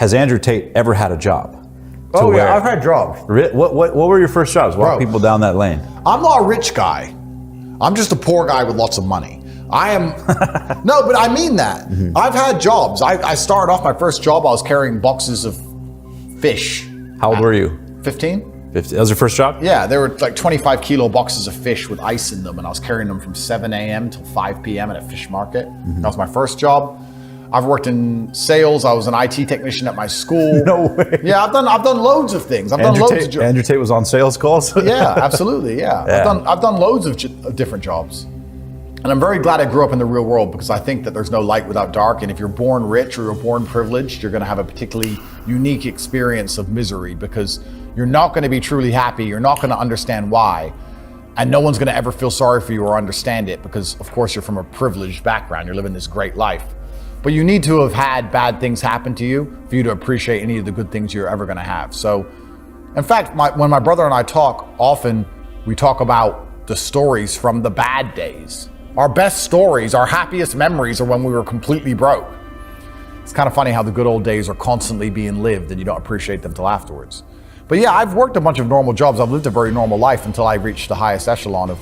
has Andrew Tate ever had a job? Oh yeah, I've had jobs. What were your first jobs? Walk people down that lane. I'm not a rich guy. I'm just a poor guy with lots of money. I am, no, but I mean that. Mm-hmm. I've had jobs. I started off my first job, I was carrying boxes of fish. How old were you? 15. 50. That was your first job? Yeah, there were like 25 kilo boxes of fish with ice in them, and I was carrying them from 7 a.m. till 5 p.m. at a fish market. Mm-hmm. That was my first job. I've worked in sales. I was an IT technician at my school. No way. Yeah, I've done loads of things. Andrew Tate, Andrew Tate was on sales calls? Yeah, absolutely, yeah. I've done loads of different jobs. And I'm very glad I grew up in the real world, because I think that there's no light without dark. And if you're born rich or you're born privileged, you're gonna have a particularly unique experience of misery, because you're not gonna be truly happy. You're not gonna understand why. And no one's gonna ever feel sorry for you or understand it, because of course you're from a privileged background. You're living this great life. But you need to have had bad things happen to you for you to appreciate any of the good things you're ever gonna have. So, in fact, when my brother and I talk, often we talk about the stories from the bad days. Our best stories, our happiest memories are when we were completely broke. It's kind of funny how the good old days are constantly being lived and you don't appreciate them till afterwards. But yeah, I've worked a bunch of normal jobs. I've lived a very normal life until I reached the highest echelon of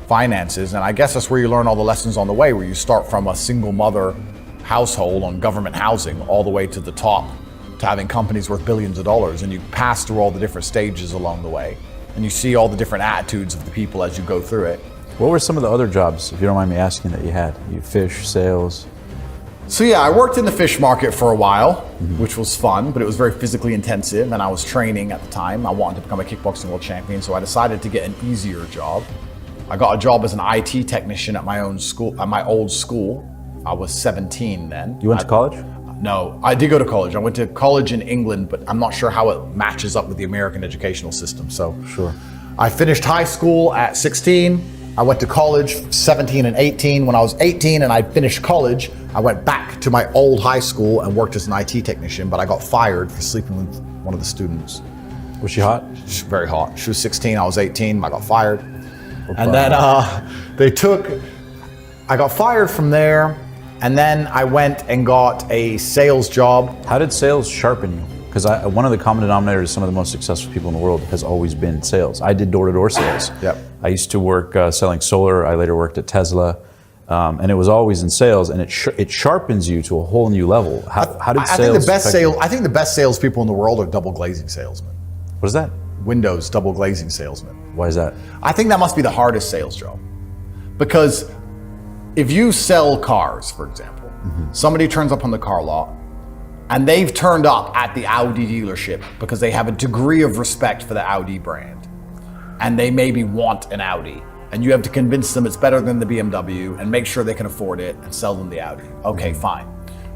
finances. And I guess that's where you learn all the lessons on the way, where you start from a single mother household on government housing all the way to the top, to having companies worth billions of dollars, and you pass through all the different stages along the way, and you see all the different attitudes of the people as you go through it. What were some of the other jobs, if you don't mind me asking, that you had? You fish, sales? So yeah, I worked in the fish market for a while, which was fun, but it was very physically intensive, and I was training at the time. I wanted to become a kickboxing world champion, so I decided to get an easier job. I got a job as an IT technician at my own school, at my old school. I was 17 then. You went to college? No, I did go to college. I went to college in England, but I'm not sure how it matches up with the American educational system. So sure. I finished high school at 16. I went to college 17 and 18. When I was 18 and I finished college, I went back to my old high school and worked as an IT technician, but I got fired for sleeping with one of the students. Was she hot? She's very hot. She was 16, I was 18, I got fired. And then I got fired from there. And then I went and got a sales job. How did sales sharpen you? Because one of the common denominators, some of the most successful people in the world, has always been sales. I did door-to-door sales. Yep. I used to work selling solar. I later worked at Tesla. And it was always in sales, and it sharpens you to a whole new level. How did sales I think the best salespeople in the world are double glazing salesmen. What is that? Windows double glazing salesmen. Why is that? I think that must be the hardest sales job. Because if you sell cars, for example, somebody turns up on the car lot and they've turned up at the Audi dealership because they have a degree of respect for the Audi brand, and they maybe want an Audi, and you have to convince them it's better than the BMW and make sure they can afford it and sell them the Audi. Okay, fine.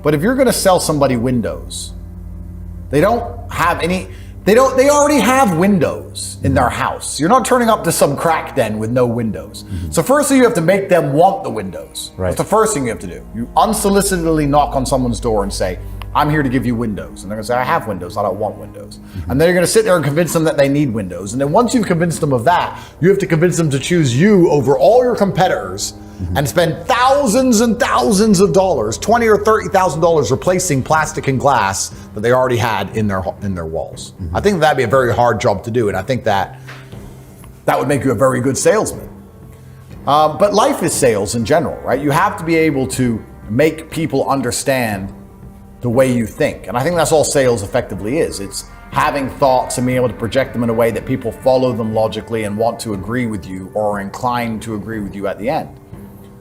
But if you're gonna sell somebody windows, they already have windows in their house. You're not turning up to some crack den with no windows. So firstly, you have to make them want the windows. Right. That's the first thing you have to do. You unsolicitedly knock on someone's door and say, I'm here to give you windows. And they're gonna say, I have windows, I don't want windows. And then you're gonna sit there and convince them that they need windows. And then once you've convinced them of that, you have to convince them to choose you over all your competitors and spend thousands and thousands of dollars, $20,000 or $30,000 replacing plastic and glass that they already had in their walls. I think that'd be a very hard job to do, and I think that would make you a very good salesman. But life is sales in general, right? You have to be able to make people understand the way you think, and I think that's all sales effectively is. It's having thoughts and being able to project them in a way that people follow them logically and want to agree with you or are inclined to agree with you at the end.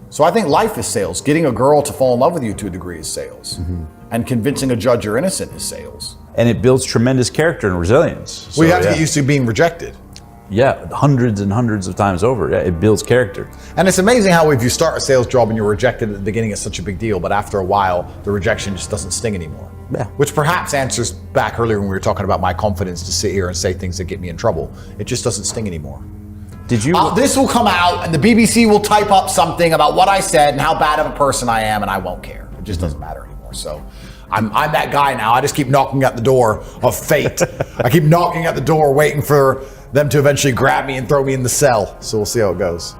So I think life is sales. Getting a girl to fall in love with you to a degree is sales. And convincing a judge you're innocent is sales. And it builds tremendous character and resilience. Well, you have to get used to being rejected. Yeah, hundreds and hundreds of times over. Yeah, it builds character. And it's amazing how if you start a sales job and you're rejected at the beginning, it's such a big deal, but after a while, the rejection just doesn't sting anymore. Yeah. Which perhaps answers back earlier when we were talking about my confidence to sit here and say things that get me in trouble. It just doesn't sting anymore. Did you? This will come out and the BBC will type up something about what I said and how bad of a person I am, and I won't care. It just doesn't matter anymore. So I'm that guy now. I just keep knocking at the door of fate. I keep knocking at the door waiting for them to eventually grab me and throw me in the cell. So we'll see how it goes.